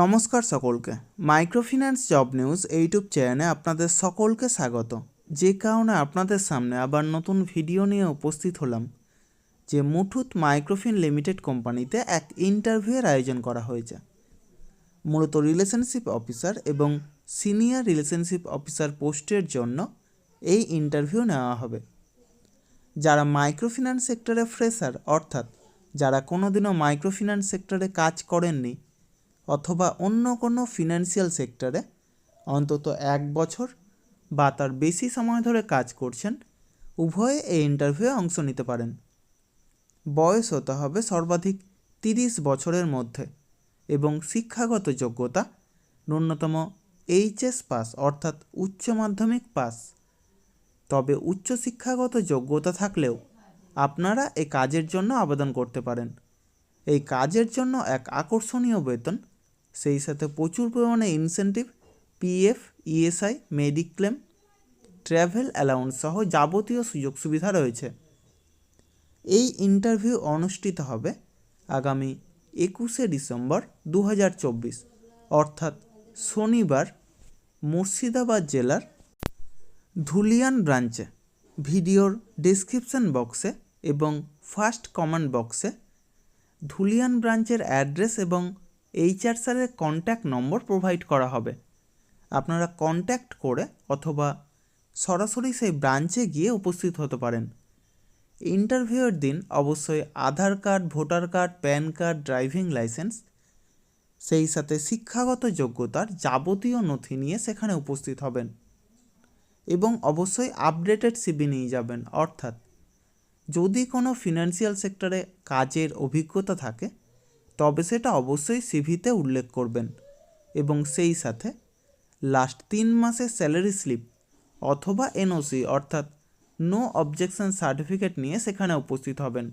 নমস্কার সকলকে। Microfinance job news YouTube চ্যানেলে আপনাদের সকলকে স্বাগত। যে কারণে আপনাদের সামনে আবার নতুন ভিডিও নিয়ে উপস্থিত হলাম যে মুথুট মাইক্রোফিন লিমিটেড কোম্পানিতে এক ইন্টারভিউয়ের আয়োজন করা হয়েছে। মূলত রিলেশনশিপ অফিসার এবং সিনিয়র রিলেশনশিপ অফিসার পোস্টের জন্য এই ইন্টারভিউ নেওয়া হবে। যারা মাইক্রোফিন্যান্স সেক্টরে ফ্রেশার, অর্থাৎ যারা কোনোদিনও মাইক্রোফিন্যান্স সেক্টরে কাজ করেননি অথবা অন্য কোনো ফিনান্সিয়াল সেক্টরে অন্তত 1 বছর বা তার বেশি সময় ধরে কাজ করছেন, উভয়ে এই ইন্টারভিউয়ে অংশ নিতে পারেন। বয়স হতে হবে সর্বাধিক 30 বছরের মধ্যে এবং শিক্ষাগত যোগ্যতা ন্যূনতম এইচএস পাস অর্থাৎ উচ্চ মাধ্যমিক পাস। তবে উচ্চশিক্ষাগত যোগ্যতা থাকলেও আপনারা এই কাজের জন্য আবেদন করতে পারেন। এই কাজের জন্য এক আকর্ষণীয় বেতন, সেই সাথে প্রচুর পরিমাণে incentive, PF, ESI, mediclaim, travel allowance সহ যাবতীয় সুযোগ সুবিধা রয়েছে। এই ইন্টারভিউ অনুষ্ঠিত হবে আগামী 21শে ডিসেম্বর 2024 অর্থাৎ শনিবার মুর্শিদাবাদ জেলার ধুলিয়ান ব্রাঞ্চে। ভিডিওর ডেসক্রিপশন বক্সে এবং ফার্স্ট কমেন্ট বক্সে ধুলিয়ান ব্রাঞ্চের অ্যাড্রেস এবং এইচআর স্যারের কন্ট্যাক্ট নম্বর প্রোভাইড করা হবে। আপনারা কন্ট্যাক্ট করে অথবা সরাসরি সেই ব্রাঞ্চে গিয়ে উপস্থিত হতে পারেন। ইন্টারভিউয়ের দিন অবশ্যই Aadhaar card, voter card, PAN card, driving licence, সেই সাথে শিক্ষাগত যোগ্যতার যাবতীয় নথি নিয়ে সেখানে উপস্থিত হবেন এবং অবশ্যই আপডেটেড সিভি নিয়ে যাবেন। অর্থাৎ যদি কোনো ফিনান্সিয়াল সেক্টরে কাজের অভিজ্ঞতা থাকে তবে সেটা অবশ্যই সিভিতে উল্লেখ করবেন এবং সেই সাথে লাস্ট 3 মাসের স্যালারি স্লিপ অথবা এনওসি অর্থাৎ নো অবজেকশন সার্টিফিকেট নিয়ে সেখানে উপস্থিত হবেন।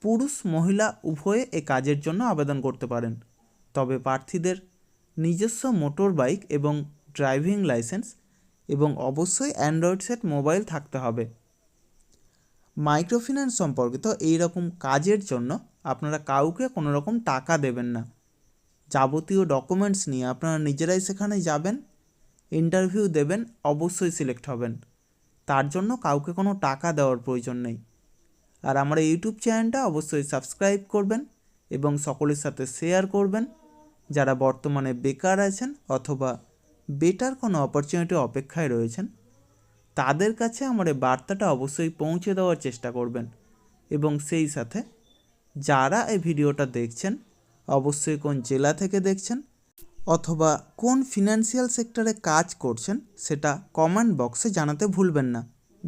পুরুষ মহিলা উভয়ে এ কাজের জন্য আবেদন করতে পারেন, তবে প্রার্থীদের নিজস্ব মোটর বাইক এবং ড্রাইভিং লাইসেন্স এবং অবশ্যই অ্যান্ড্রয়েড সেট মোবাইল থাকতে হবে। মাইক্রোফিন্যান্স সম্পর্কিত এই রকম কাজের জন্য আপনারা কাউকে কোনো রকম টাকা দেবেন না। যাবতীয় ডকুমেন্টস নিয়ে আপনারা নিজেরাই সেখানে যাবেন, ইন্টারভিউ দেবেন, অবশ্যই সিলেক্ট হবেন। তার জন্য কাউকে কোনো টাকা দেওয়ার প্রয়োজন নেই। আর আমার ইউটিউব চ্যানেলটা অবশ্যই সাবস্ক্রাইব করবেন এবং সকলের সাথে শেয়ার করবেন। যারা বর্তমানে বেকার আছেন অথবা বেটার কোনো অপরচুনিটি অপেক্ষায় রয়েছেন, তাদের কাছে আমার এই বার্তাটা অবশ্যই পৌঁছে দেওয়ার চেষ্টা করবেন। এবং সেই সাথে যারা এই ভিডিওটা দেখছেন অবশ্যই কোন জেলা থেকে দেখছেন অথবা কোন ফিনান্সিয়াল সেক্টরে কাজ করছেন সেটা কমেন্ট বক্সে জানাতে ভুলবেন না।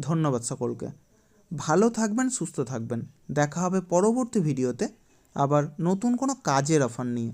ধন্যবাদ সকলকে। ভালো থাকবেন, সুস্থ থাকবেন। দেখা হবে পরবর্তী ভিডিওতে আবার নতুন কোনো কাজের অফার নিয়ে।